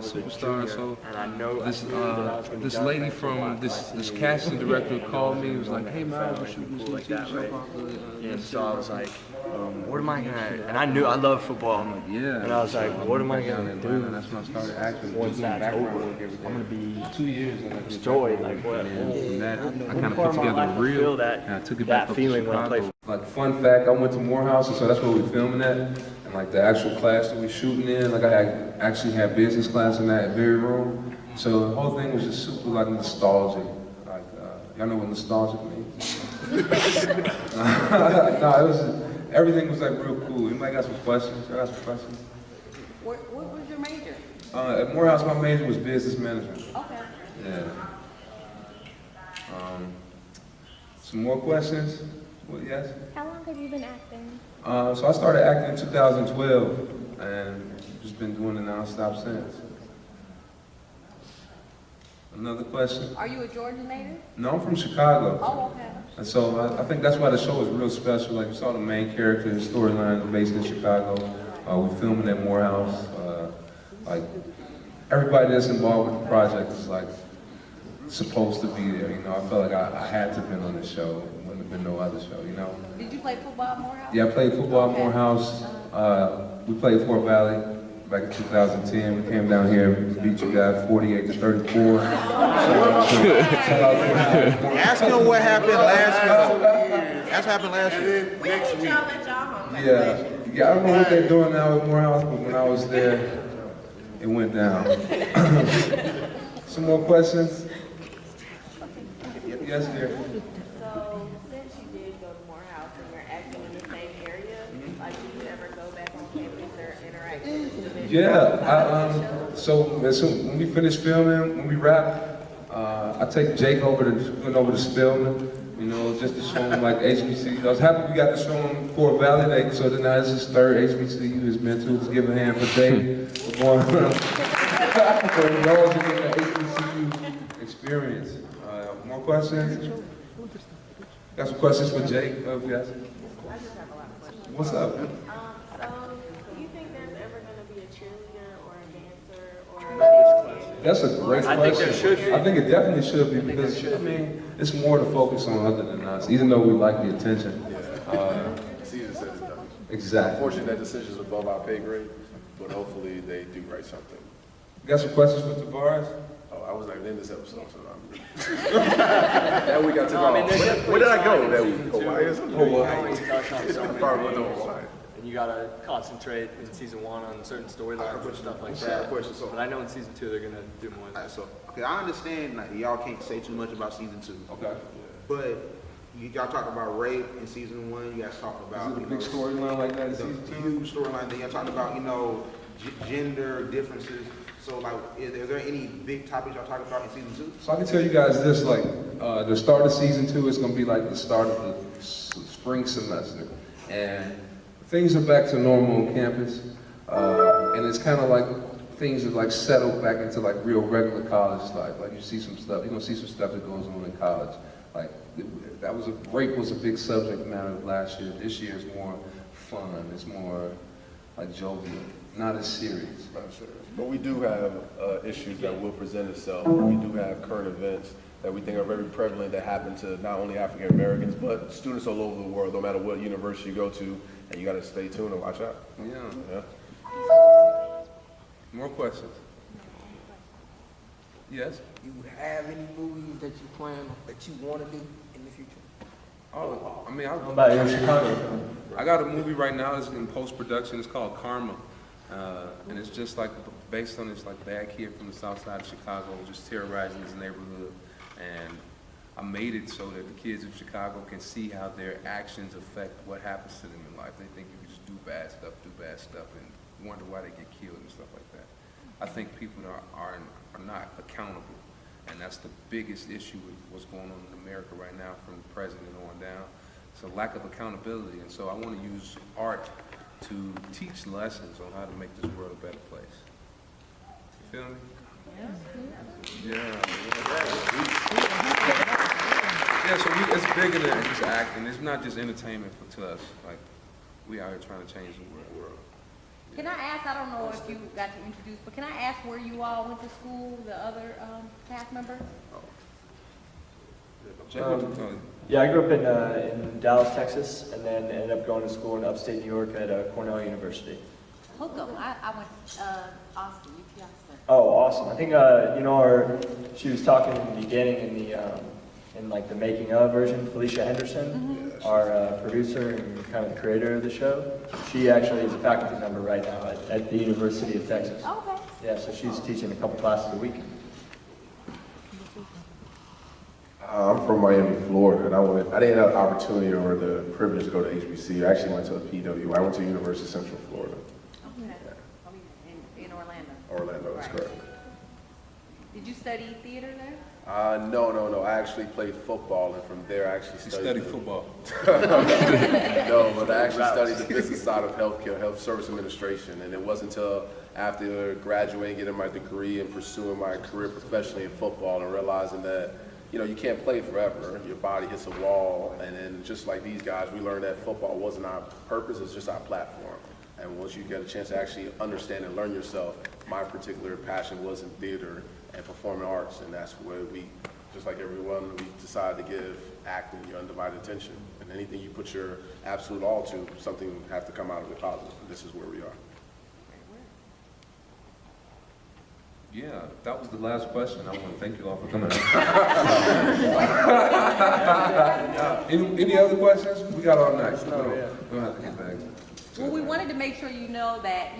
superstar. So and I know this lady from this casting director called me. Was like, "Hey, man, we're shooting this new TV show probably." And so I was like, "What am I gonna?" And I knew I love football. I'm like, "Yeah." And I was like, "What am I gonna do?" That's when I started acting. Once that's over, I'm gonna be 2 years destroyed. Like what? And that I kind of put together a reel. And I took it back that feeling when I played. Like, fun fact, I went to Morehouse, and so that's where we filming at. And like the actual class that we shooting in, like I actually had business class in that very room. So the whole thing was just super like nostalgic. Like, y'all know what nostalgic means? No, it was everything was like real cool. Anybody got some questions? I got some questions. What was your major? At Morehouse, my major was business management. Okay. Yeah. Some more questions? Well, yes? How long have you been acting? So I started acting in 2012, and just been doing it nonstop since. Another question? Are you a Georgia native? No, I'm from Chicago. Oh, okay. And so I think that's why the show is real special. Like, you saw the main character, his storyline is based in Chicago. We're filming at Morehouse. Like, everybody that's involved with the project is like supposed to be there. You know, I felt like I had to have been on the show. It wouldn't have been no other show, you know? Did you play football at Morehouse? Yeah, I played football at Morehouse. We played Fort Valley back in 2010. We came down here and beat you guys 48-34. Ask him what happened last year. That's what happened last year. Next week. Y'all let y'all home. Yeah, I don't know what they're doing now at Morehouse, but when I was there, it went down. Some more questions? Yes, dear. So, since you did go to Morehouse and you're acting in the same area, like, do you ever go back on campus or interact with the students? Yeah, so when we finish filming, when we wrap, I take Jake over to Spelman, you know, just to show him like HBCU. I was happy we got to show him Fort Valley, so then now this is his third HBCU he's been to. Let's give a hand for Jake for going around. So he knows he's getting an HBCU experience. More questions? Got some questions for Jake? Yes. I just have a lot of questions. What's up? So, do you think there's ever going to be a cheerleader or a dancer or a That's a great question. I think there should be. I think it definitely should be because, I mean, it's more to focus on other than us, even though we like the attention. Caesar says it does. Exactly. Unfortunately, that decision is above our pay grade, but hopefully they do write something. Got some questions for Tavarus? Oh, I was not in this episode, so I'm that week I took off. Where did I go that week? Hawaii or something? Hawaii. And you gotta concentrate in season 1 on certain storylines and stuff like that. But I know in season 2 they're gonna do more than that. So, okay, I understand like y'all can't say too much about season 2. Okay. But y'all talk about rape in season 1. You guys talk about Is it a big storyline like that in season 2? Huge storyline. Then y'all talk about gender differences. So like, is there any big topics y'all talk about in season 2? So I can tell you guys this, like, the start of season 2 is gonna be like the start of the spring semester. And things are back to normal on campus. And it's kind of like things have like settled back into like real regular college life. Like you see some stuff, you're gonna see some stuff that goes on in college. Like rape was a big subject matter last year. This year is more fun, it's more like jovial, not as serious. But we do have issues that will present itself. We do have current events that we think are very prevalent that happen to not only African Americans, but students all over the world, no matter what university you go to, and you gotta stay tuned and watch out. Yeah. More questions? Yes? You have any movies that you plan that you want to do in the future? Oh, I mean, I I got a movie right now that's in post-production. It's called Karma. And it's just like based on this like bad kid from the south side of Chicago just terrorizing his neighborhood. And I made it so that the kids of Chicago can see how their actions affect what happens to them in life. They think you can just do bad stuff, and wonder why they get killed and stuff like that. I think people are not accountable, and that's the biggest issue with what's going on in America right now, from the president on down. It's a lack of accountability, and so I want to use art to teach lessons on how to make this world a better place. You feel me? Yeah, so it's bigger than just acting. It's not just entertainment to us. Like, we out here trying to change the world. Can I ask, I don't know if you got to introduce, but can I ask where you all went to school, the other cast members? Yeah, I grew up in Dallas, Texas, and then ended up going to school in upstate New York at Cornell University. Hook 'em. I went Austin, UT Austin. Oh, awesome! I think she was talking in the beginning in like the making of version. Felicia Henderson, our producer and kind of the creator of the show. She actually is a faculty member right now at the University of Texas. Okay. Yeah, so she's teaching a couple classes a week. I'm from Miami, Florida, and I didn't have the opportunity or the privilege to go to HBCU. I actually went to a PW. I went to University of Central Florida. Okay. In Orlando. Orlando, that's correct. Did you study theater there? No. I actually played football, and from there I actually studied football. No, but I actually studied the business side of healthcare, health service administration, and it wasn't until after graduating, getting my degree, and pursuing my career professionally in football, and realizing that you can't play forever. Your body hits a wall, and then just like these guys, we learned that football wasn't our purpose; it's just our platform. And once you get a chance to actually understand and learn yourself, my particular passion was in theater and performing arts, and that's where we, just like everyone, we decided to give acting your undivided attention. And anything you put your absolute all to, something has to come out of it positive. And this is where we are. Yeah, that was the last question. I want to thank you all for coming. Any other questions? We got all night. No, yeah. Don't have to get back. Well, we wanted to make sure you know that,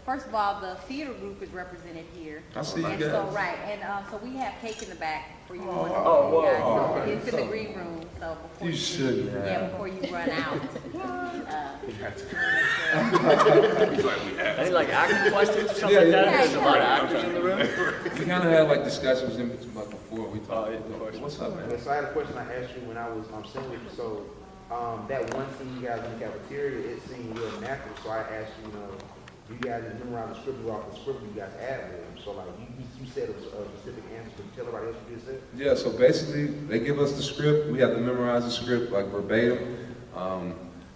first of all, the theater group is represented here. I see you And guys. so, right, and so we have cake in the back for you. whoa. It's in the green room, so before You shouldn't have. Yeah, before you run out. Any like acting questions or something like that? There's a lot of actors in the room. We kind of had like discussions in between like before we talked. What's up, man? So I had a question I asked you when I was sitting with you. So that one scene you guys in the cafeteria, it seemed real natural. So I asked you, you guys didn't memorize the script, off the script, you guys ad lib. So like you said a specific answer, but tell everybody else what you said. Yeah, so basically they give us the script. We have to memorize the script like verbatim.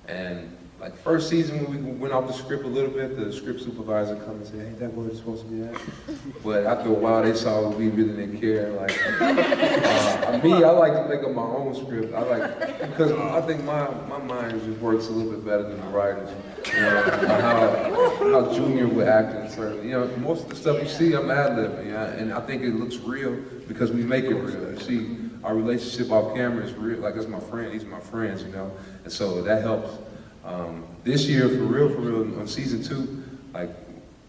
And like first season when we went off the script a little bit, the script supervisor come and say, hey, that word is supposed to be that. But after a while they saw we really didn't care. Like me, I like to make up my own script. Because I think my mind just works a little bit better than the writers. How Junior would act in certain, most of the stuff you see, I'm ad-libbing, and I think it looks real because we make it real. You see, our relationship off camera is real, like it's my friend, these are my friends, and so that helps. This year, for real, on season 2, like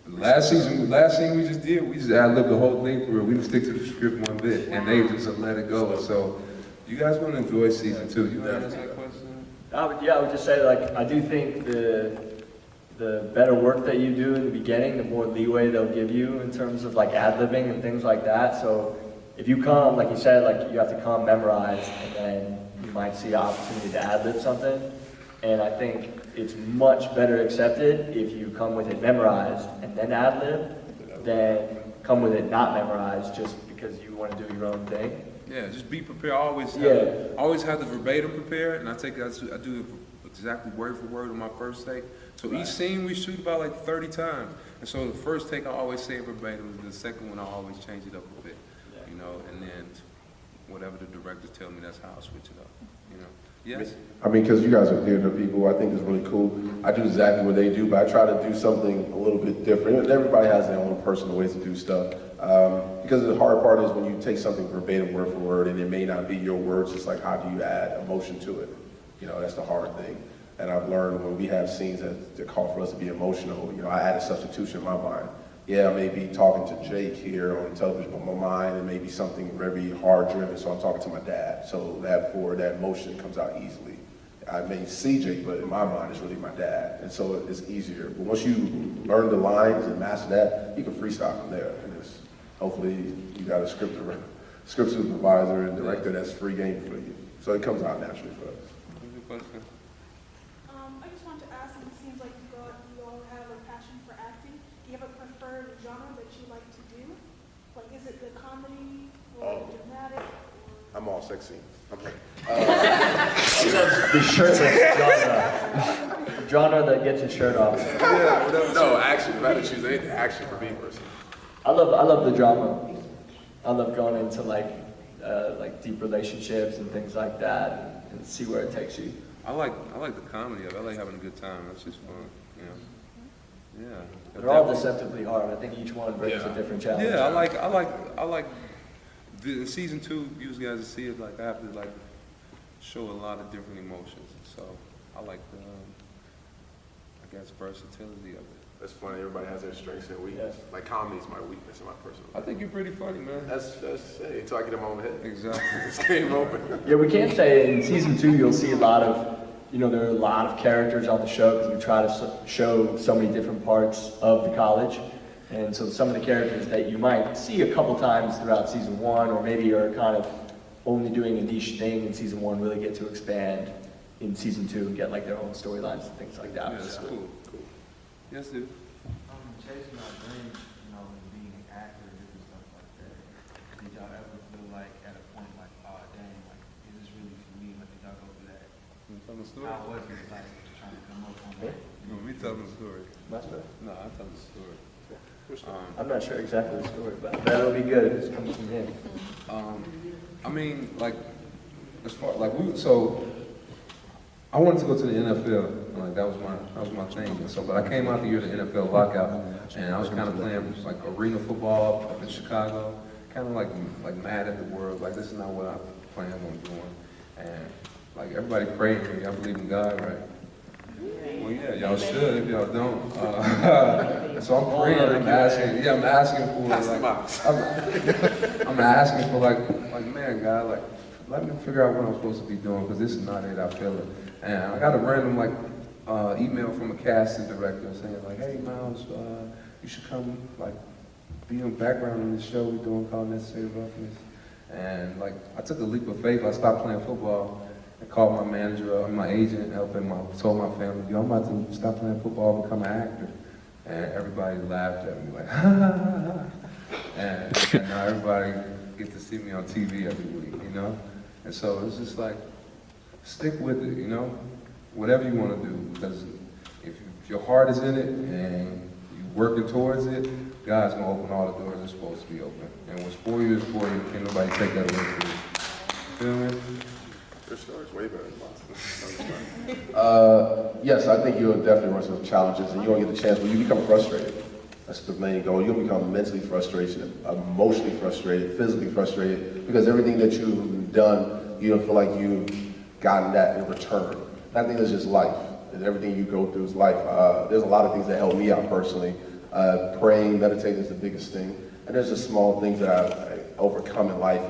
last scene we just did, we just ad-libbed the whole thing for real. We didn't stick to the script one bit, and they just let it go. So you guys gonna enjoy season 2. You want to ask that question? I would just say, like, I do think the better work that you do in the beginning, the more leeway they'll give you in terms of like ad-libbing and things like that. So if you come, like you said, like you have to come memorize, and then you might see an opportunity to ad-lib something. And I think it's much better accepted if you come with it memorized and then ad-lib than come with it not memorized just because you want to do your own thing. Yeah, just be prepared. I always have the verbatim prepared, and I do exactly word for word on my first take. So each scene we shoot about like 30 times. And so the first take I always say verbatim, and the second one I always change it up a bit, and then whatever the directors tell me, that's how I switch it up, Yes? I mean, because you guys are theater people, I think it's really cool. I do exactly what they do, but I try to do something a little bit different. Everybody has their own personal ways to do stuff. Because the hard part is when you take something verbatim, word for word, and it may not be your words, it's like, how do you add emotion to it? That's the hard thing. And I've learned when we have scenes that call for us to be emotional, I add a substitution in my mind. Yeah, I may be talking to Jake here on television, but my mind, it may be something very hard-driven, so I'm talking to my dad. So that emotion comes out easily. I may see Jake, but in my mind, it's really my dad. And so it's easier. But once you learn the lines and master that, you can freestyle from there. And hopefully, you got a script supervisor and director that's free game for you. So it comes out naturally for us. I just wanted to ask, and it seems like you all have a passion for acting. Do you have a preferred genre that you like to do? Like, is it the comedy or dramatic? Or... I'm all sex scenes. I'm like, The shirtless genre. genre that gets his shirt off. Yeah, whatever. No, action. If I had to choose anything, action for me personally. I love the drama. I love going into like deep relationships and things like that, and see where it takes you. I like the comedy of it. I like having a good time. That's just fun, you know. Yeah. They're all deceptively hard. I think each one brings a different challenge. Yeah, I like the season 2. Usually, as I see it, like I have to like show a lot of different emotions. So I like the, I guess, versatility of it. That's funny. Everybody has their strengths and weaknesses. Like comedy is my weakness in my personal. I think you're pretty funny, man. That's hey, until I get in my own head. Exactly. It's game over. Yeah, we can't say in season 2 you'll see a lot of, there are a lot of characters on the show because we try to show so many different parts of the college. And so some of the characters that you might see a couple times throughout season 1, or maybe are kind of only doing a niche thing in season 1, really get to expand in season 2 and get like their own storylines and things like that. Yeah, that's cool. Yes, dude. Chasing our dreams, being an actor and different stuff like that. Did y'all ever feel like at a point like, oh dang, like is this really for me? Like did y'all go through that? You tell the story? How was it like trying to come up on that? You want me telling the story? My story? No, I tell the story. I'm not sure exactly the story, but that'll be good if it's coming from him. I mean, like, as far like so I wanted to go to the NFL. Like that was my thing. And so, but I came out the year of the NFL lockout, and I was kind of playing like arena football up in Chicago. Kind of like mad at the world. Like this is not what I planned on doing. And like everybody prayed for me. I believe in God, right? Well, yeah, y'all should if y'all don't. So I'm praying. I'm asking. Yeah, I'm asking for like. I'm asking for like man, God, like let me figure out what I'm supposed to be doing because this is not it. I feel it. And I got a random email from a casting director saying like, hey Miles, you should come like be in the background in this show we're doing called Necessary Roughness. And like I took a leap of faith. I stopped playing football. I called my manager, my agent, told my family, yo, I'm about to stop playing football and become an actor. And everybody laughed at me like, ha ha ha ha. And now everybody gets to see me on TV every week, And so it's just like, stick with it, whatever you want to do. Because if your heart is in it and you're working towards it, God's going to open all the doors that's supposed to be open. And what's for you is for you. Can't nobody take that away from you. Feel me? Your story's way better than mine. Yes, I think you'll definitely run some challenges, and you'll get the chance when you become frustrated. That's the main goal. You'll become mentally frustrated, emotionally frustrated, physically frustrated, because everything that you've done, you don't feel like you've gotten that in return. And I think that's just life. And everything you go through is life. There's a lot of things that help me out personally. Praying, meditating is the biggest thing. And there's just small things that I overcome in life.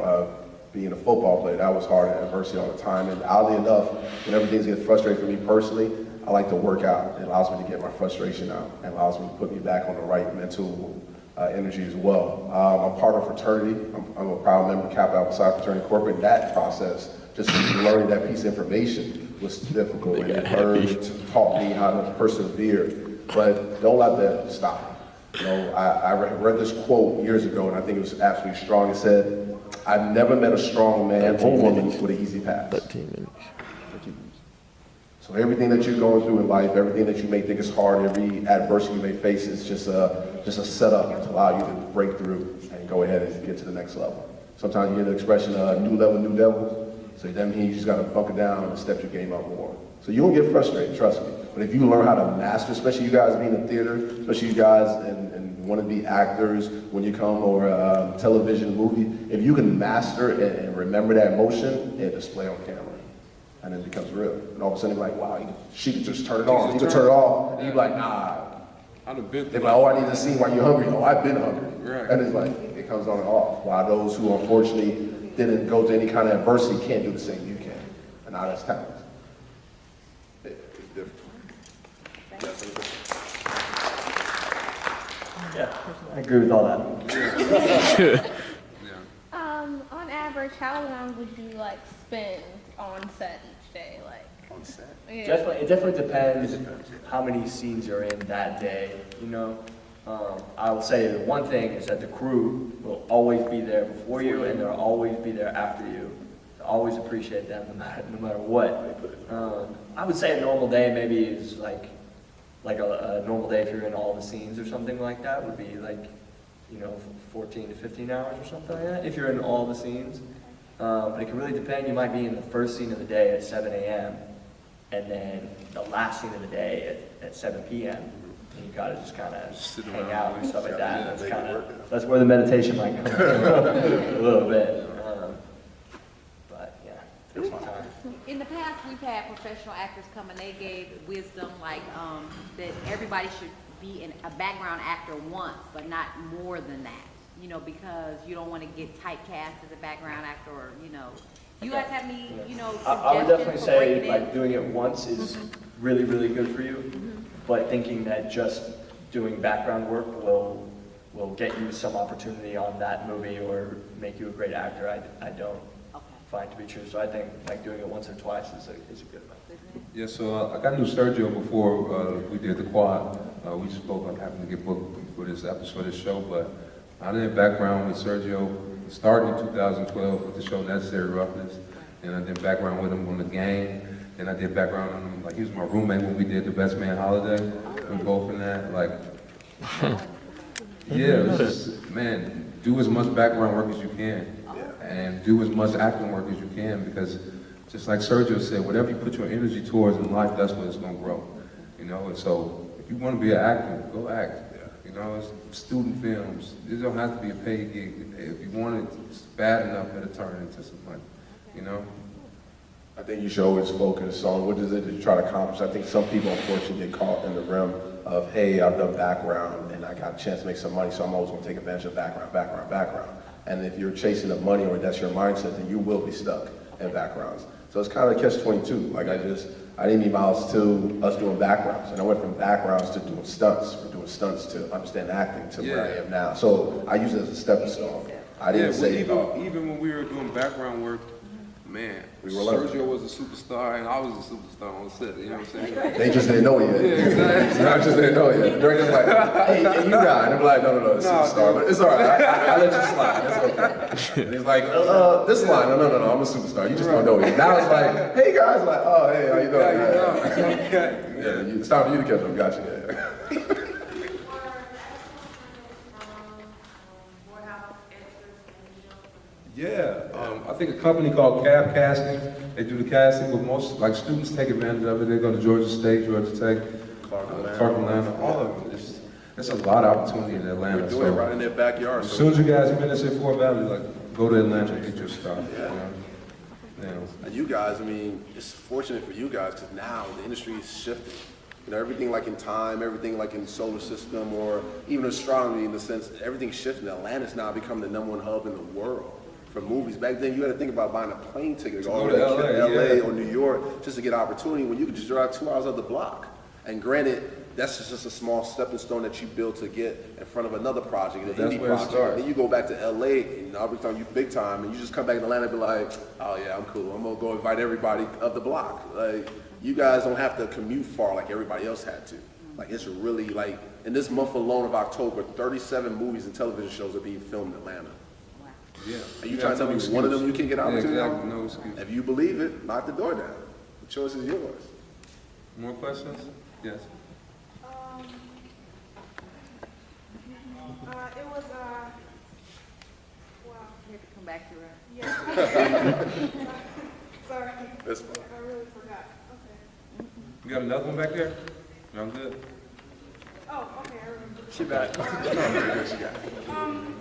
Being a football player, that was hard and adversity all the time. And oddly enough, whenever things get frustrating for me personally, I like to work out. It allows me to get my frustration out. It allows me to put me back on the right mental energy as well. I'm part of a fraternity. I'm a proud member of Kappa Alpha Psi Fraternity Corporate. That process, just learning that piece of information was difficult. And it taught me how to persevere. But don't let that stop. I read this quote years ago, and I think it was absolutely strong. It said, I've never met a strong man or woman with an easy pass. 13 minutes. So everything that you're going through in life, everything that you may think is hard, every adversity you may face is just a setup to allow you to break through and go ahead and get to the next level. Sometimes you hear the expression, new level, new devils. So that means you just got to bunker down and step your game up more. So you'll get frustrated, trust me. But if you learn how to master, especially you guys being in theater, especially you guys and want to be actors when you come, or television, movie, if you can master it and remember that emotion, it display on camera. And it becomes real. And all of a sudden you're like, wow, she could just turn it on. You can turn it off. And you're like, nah. They're like, oh, I need to see why you're hungry. Oh, I've been hungry. Right. And it's like, it comes on and off. While those who unfortunately didn't go to any kind of adversity can't do the same you can. And now that's talent. It's different. Yeah, I agree with all that. On average, how long would you spend on set each day? On set? Yeah. It definitely depends how many scenes you're in that day, I will say that one thing is that the crew will always be there before you, and they'll always be there after you. always appreciate them no matter what. I would say a normal day maybe is like a normal day if you're in all the scenes or something like that would be like, 14 to 15 hours or something like that, if you're in all the scenes. But it can really depend. You might be in the first scene of the day at 7 a.m. and then the last scene of the day at 7 p.m. And you gotta just kind of hang out and stuff like that. That's where the meditation might come in a little bit. But yeah, take some time. In the past, we've had professional actors come and they gave wisdom like that everybody should be a background actor once, but not more than that. Because you don't want to get typecast as a background actor, or You guys have any, suggestions? I would definitely say like doing it once is really, really good for you, but thinking that just doing background work will get you some opportunity on that movie or make you a great actor, I don't find to be true. So I think like doing it once or twice is a good one. Yeah, so I got to know Sergio before we did the quad. We spoke on having to get booked for this episode of this show, but I did background with Sergio, started in 2012 with the show Necessary Roughness, and I did background with him on The Game, and I did background on him, like he was my roommate when we did The Best Man Holiday. We were both in that, like, yeah, it was just, man, do as much background work as you can, and do as much acting work as you can, because just like Sergio said, whatever you put your energy towards in life, that's what it's gonna grow, and so if you want to be an actor, go act. It's student films. It don't have to be a paid gig. If you want it, it's bad enough, it'll turn into some money, I think you should always focus on what is it that you try to accomplish. I think some people unfortunately get caught in the realm of, hey, I've done background and I got a chance to make some money, so I'm always gonna take advantage of background. And if you're chasing the money or that's your mindset, then you will be stuck in backgrounds. So it's kind of catch-22. Like I didn't mean miles to us doing backgrounds, and I went from backgrounds to doing stunts, to understand acting to where I am now. So I use it as a stepping stone. I didn't say even when we were doing background work, man, Sergio was a superstar and I was a superstar on set. You know what I'm saying? They just didn't know it yet. Yeah, exactly. I just didn't know it yet. They're just like, hey, you got it. And I'm like, no, it's superstar, but it's all right. I let you slide. That's okay. And he's like, this line, no, I'm a superstar. You just don't know it. Now it's like, hey guys, like, oh, hey, how you doing? Yeah, it's time for you to catch up. Gotcha. Yeah, I think a company called Cab Casting, they do the casting, but most, like, students take advantage of it. They go to Georgia State, Georgia Tech, Clark Atlanta, all of them. There's a lot of opportunity in Atlanta. We're doing it right in their backyard. As soon as you guys finish at Fort Valley, like, go to Atlanta and get your stuff. And you guys, I mean, it's fortunate for you guys because now the industry is shifting. Everything like in time, everything like in solar system, or even astronomy in the sense, everything's shifting. Atlanta's now become the #1 hub in the world for movies. Back then, you had to think about buying a plane ticket to go to LA or New York just to get opportunity when you could just drive 2 hours up the block. And granted, that's just a small stepping stone that you build to get in front of another project, an indie project. And then you go back to LA, and every time you big time, and you just come back to Atlanta and be like, oh yeah, I'm cool. I'm gonna go invite everybody up the block. Like, you guys don't have to commute far like everybody else had to. Like, it's really like, in this month alone of October, 37 movies and television shows are being filmed in Atlanta. Yeah. Are you trying to tell me one of them you can get opportunity on? No excuse. If you believe it, knock the door down. The choice is yours. More questions? Yes. It was, wow. You have to come back to her. Yeah. Sorry. That's fine. I really forgot. Okay. You got another one back there? I'm good. Oh, okay, I remember. She back.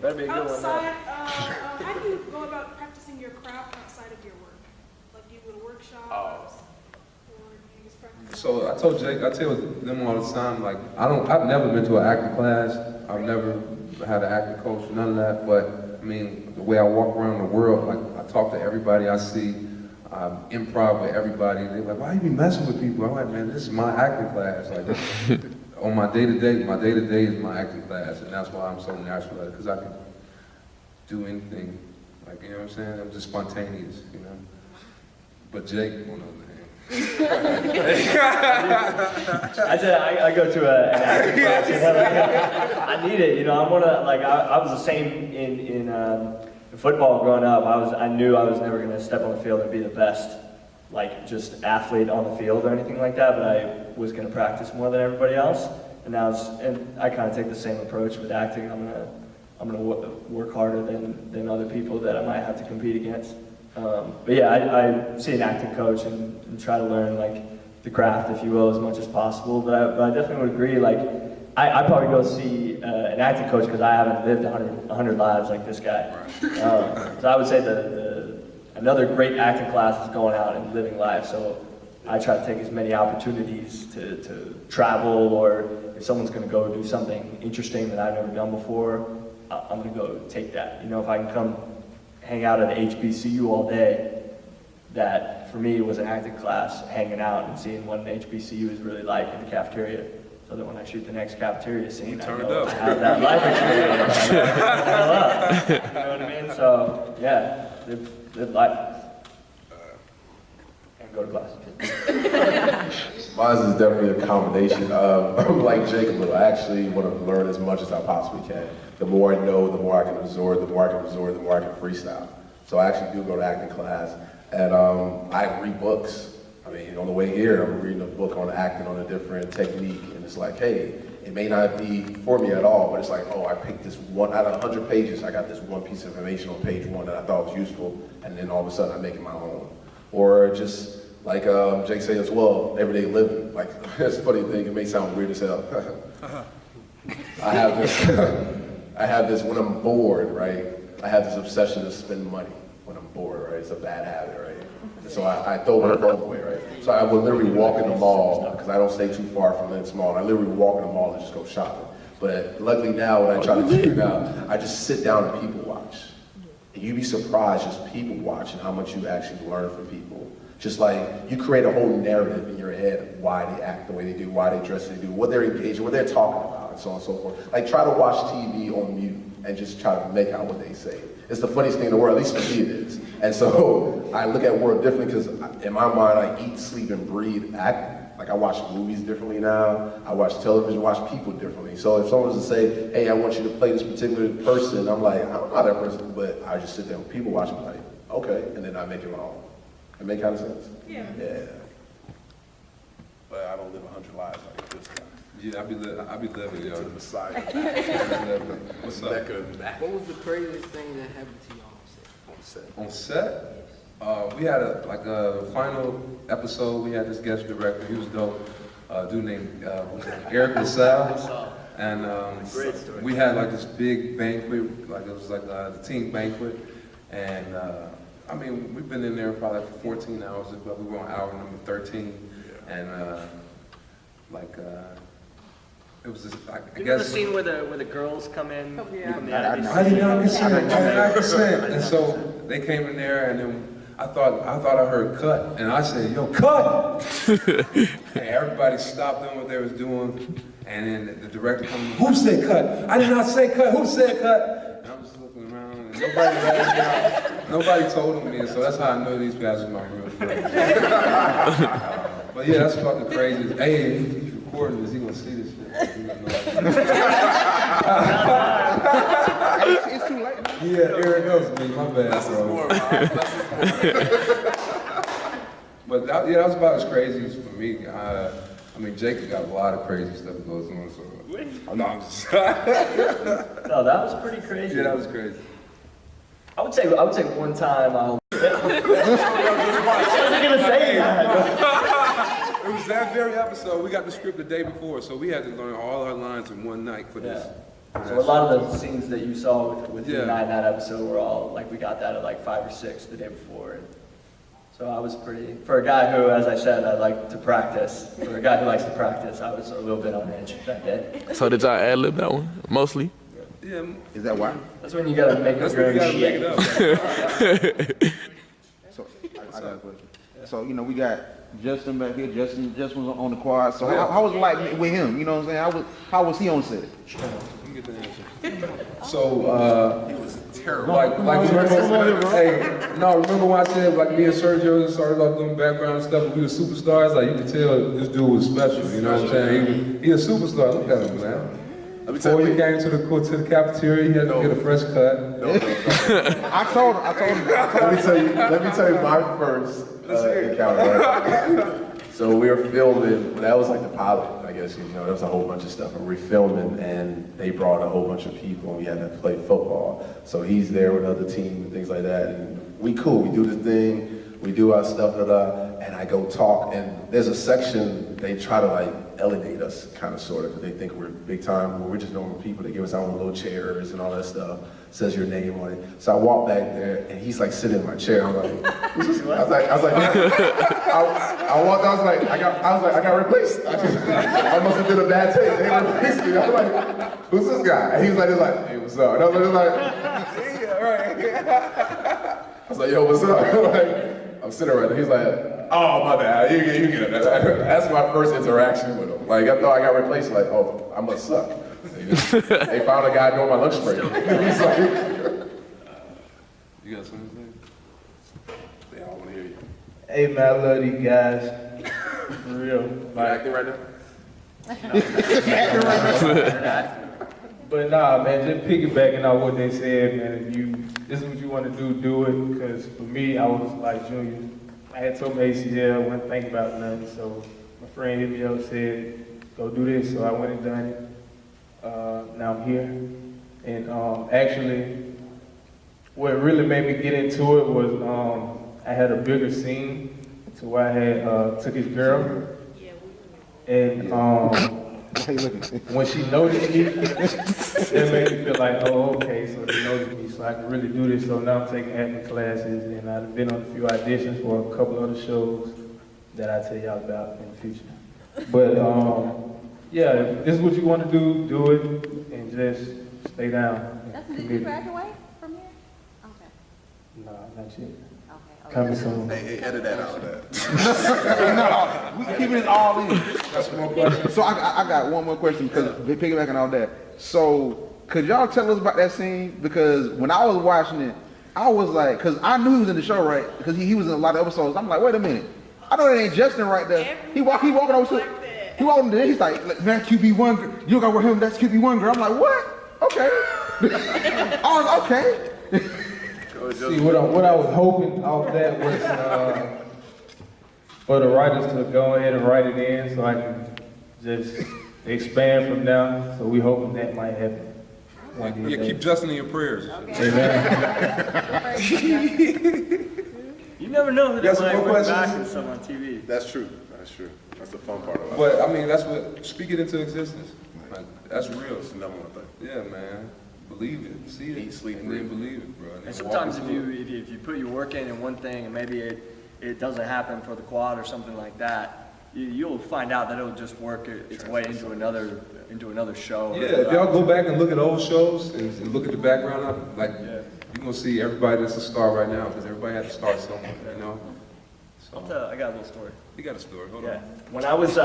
Better be a good one. Outside, how do you go about practicing your craft outside of your work? Like, do you go to workshops? Or do you just practice? So I told Jake, I tell them all the time, like, I've never been to an acting class. I've never had an acting coach, none of that. But I mean, the way I walk around the world, like, I talk to everybody I see, improv with everybody. They're like, why you be messing with people? I'm like, man, this is my acting class. Like, on my day-to-day is my acting class, and that's why I'm so natural at it, because I can do anything. Like, you know what I'm saying? I'm just spontaneous, But Jake, on the other hand. I said I go to an acting class. I need it. I'm one of I was the same in football growing up, I knew I was never going to step on the field and be the best, like just athlete on the field or anything like that, but I was going to practice more than everybody else. And I kind of take the same approach with acting. I'm gonna work harder than other people that I might have to compete against. But yeah, I see an acting coach and try to learn like the craft, if you will, as much as possible. But I definitely would agree. Like I probably go see an acting coach because I haven't lived 100 lives like this guy. So I would say another great acting class is going out and living life. So I try to take as many opportunities to travel, or if someone's going to go do something interesting that I've never done before, I'm going to go take that. You know, if I can come hang out at HBCU all day, that for me was an acting class, hanging out and seeing what an HBCU is really like in the cafeteria. So that when I shoot the next cafeteria scene, I know I have that life experience. You know what I mean? So yeah, live life. Go to class. Mine is definitely a combination of, I'm like Jake a little. I actually want to learn as much as I possibly can. The more I know, the more I can absorb, the more I can absorb, the more I can freestyle. So I actually do go to acting class, and I read books. I mean, on the way here, I'm reading a book on acting on a different technique, and it's like, hey, it may not be for me at all, but it's like, oh, I picked this one, out of 100 pages, I got this one piece of information on page 1 that I thought was useful, and then all of a sudden I make it my own. Or just, like Jake said as well, everyday living. Like, it's a funny thing, it may sound weird as hell. I have this, when I'm bored, right? I have this obsession to spend money when I'm bored, right? It's a bad habit, right? And so I throw my phone away, right? So I will literally walk in the mall, because I don't stay too far from Lynch Mall, and I literally walk in the mall and just go shopping. But luckily now, what I try to do now, I just sit down and people watch. And you'd be surprised just people watching how much you actually learn from people. Just like, you create a whole narrative in your head of why they act the way they do, why they dress the way they do, what they're engaged, what they're talking about, and so on and so forth. Like, try to watch TV on mute and just try to make out what they say. It's the funniest thing in the world, at least for me it is. And so, I look at world differently because in my mind, I eat, sleep, and breathe acting. Like, I watch movies differently now, I watch television, watch people differently. So if someone was to say, hey, I want you to play this particular person, I'm like, I don't know that person, but I just sit there with people watching, like, okay, and then I make it my own. It make kind of sense? Yeah. Yeah. But I don't live 100 lives like this guy. Yeah, I be living, yo. To the Messiah. What's up? What was the craziest thing that happened to you on set? On set? We had a final episode. We had this guest director. He was dope. A dude named Eric LaSalle. And we had like this big banquet, like it was like the team banquet. And I mean, we've been in there probably like for 14 hours, but we were on hour number 13. And it was just, I You guess. know the scene where the girls come in? Oh, yeah. From the I did not get sent. I did not get sent. And so they came in there, and then I thought I heard cut, and I said, "Yo, cut!" And everybody stopped doing what they was doing, and then the director comes in, "Who said cut? I did not say cut. Who said cut?" And I'm just looking around, and nobody asked me out. Nobody told me, and so that's how I know these guys are my real friends. But yeah, that's fucking crazy. Hey, he's recording this. He gonna see this shit. He gonna know. It's too late now. Yeah, Eric knows me. My bad, bro. But that was about as crazy as for me. I mean, Jake got a lot of crazy stuff that goes on. So, no, I'm just. No, that was pretty crazy. Yeah, that was crazy. I would say one time I wasn't gonna say that. It was that very episode. We got the script the day before, so we had to learn all our lines in one night for this. So a lot of the scenes that you saw with you and I in that episode were all like we got that at like 5 or 6 the day before. So I was pretty, for a guy who, as I said, I like to practice. For a guy who likes to practice, I was a little bit on edge that day. So did y'all ad-lib that one, mostly? Yeah. Is that why? That's when you gotta make up your own shit. So I got a question. So we got Justin back here. Justin was on the quad. So how was it like with him? You know what I'm saying? How was he on set? You get the answer. So he was terrible. Like remember? Remember when I said like me and Sergio started off doing background stuff, and we were superstars. Like you could tell this dude was special. You know what I'm saying? He a superstar. Look at him, man. Before you came to the cafeteria, you had to get a fresh cut. No. I told him. Let me tell you my first encounter. Right? So we were filming, that was like the pilot, I guess, there was a whole bunch of stuff. And we were filming and they brought a whole bunch of people and we had to play football. So he's there with other team and things like that. And we cool, we do the thing, we do our stuff, and I go talk. And there's a section, they try to like alienate us, kind of, sort of, because they think we're big time, but we're just normal people. They give us our own little chairs and all that stuff. Says your name on it. So I walk back there, and he's like sitting in my chair. I'm like, who's this? I walked. I was like, I got replaced. I must have did a bad take. They replaced me. I was like, who's this guy? And he was like, hey, what's up? And I was like, yeah, right. I was like, yo, what's up? I'm sitting right there. He's like, oh, my bad. You get it. That's my first interaction with him. Like, I thought I got replaced. Like, oh, I must suck. They found a guy doing my lunch break. He's like, you got something to say? They all want to hear you. Hey man, I love you guys. For real. You acting right now? But nah, man, just piggybacking on what they said, man. If this is what you want to do it. Because for me, I was like junior. I had told my ACL, wasn't thinking about nothing. So my friend hit me up, said, go do this. So I went and done it. Now I'm here. And actually, what really made me get into it was I had a bigger scene to where I had took his girl. And when she noticed me, it made me feel like, oh, okay, so they noticed me, so I can really do this. So now I'm taking acting classes, and I've been on a few auditions for a couple other shows that I'll tell y'all about in the future. But yeah, if this is what you want to do it, and just stay down. Did you graduate from here? Okay. No, not yet. Okay. Coming soon. Hey, edit that out of that. No, we keeping it all in. That's one more question. So I got one more question because piggybacking on that. So could y'all tell us about that scene? Because when I was watching it, I was like, because I knew he was in the show, right? Because he was in a lot of episodes. I'm like, wait a minute. I know that ain't Justin right there. He walking over to. He walked there, he's like, man, QB1 girl. You don't got to wear him, that's QB1 girl. I'm like, what? Okay. I was okay. See, what I was hoping off that was for the writers to go ahead and write it in so I can just expand from now. So we hoping that might happen. Yeah, keep Justin in your prayers. Amen. You never know who they some might more bring back questions? in some on TV. That's true. That's the fun part of it. But I mean, that's what, speak it into existence. Like, that's real. That's the number one thing. Yeah, man. Believe it, see it, Eat, sleep, and breathe. then believe it, bro. And sometimes if you put your work in one thing and maybe it doesn't happen for the quad or something like that, you'll find out that it'll just work its way into another show. Yeah, if y'all go back and look at old shows and look at the background of it, like, you're gonna see everybody that's a star right now because everybody had to start somewhere, So. I got a little story. You got a story, hold Yeah. on. When I was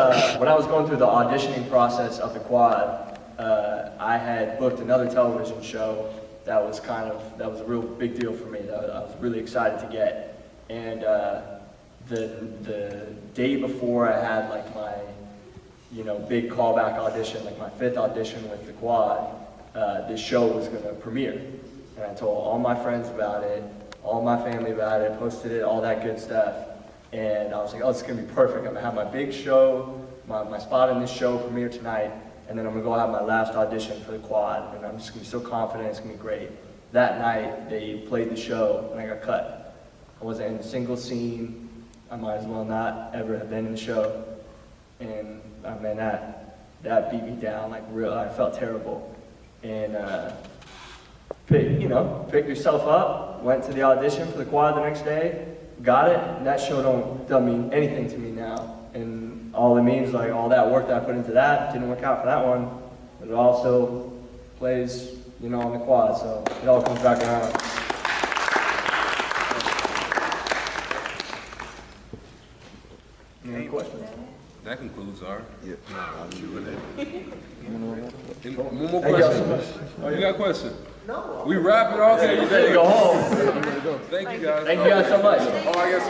going through the auditioning process of the quad, I had booked another television show that was a real big deal for me. That I was really excited to get. And the day before I had like my, big callback audition, like my 5th audition with the quad, this show was gonna premiere. And I told all my friends about it, all my family about it, posted it, all that good stuff. And I was like, oh, it's gonna be perfect. I'm gonna have my big show, my spot in this show premiere tonight, and then I'm gonna go have my last audition for the quad, and I'm just gonna be so confident it's gonna be great. That night, they played the show, and I got cut. I wasn't in a single scene. I might as well not ever have been in the show. And man, that beat me down like real. I felt terrible. And pick yourself up. Went to the audition for the quad the next day. Got it. And that show doesn't mean anything to me now. And all it means, like all that work that I put into that didn't work out for that one. But it also plays, on the quad. So it all comes back around. Any questions? That concludes our. Yeah. One more question. Oh, you got a question? No. We wrap it all. You ready to go home? Thank you guys. Thank you guys so much. Oh, I guess.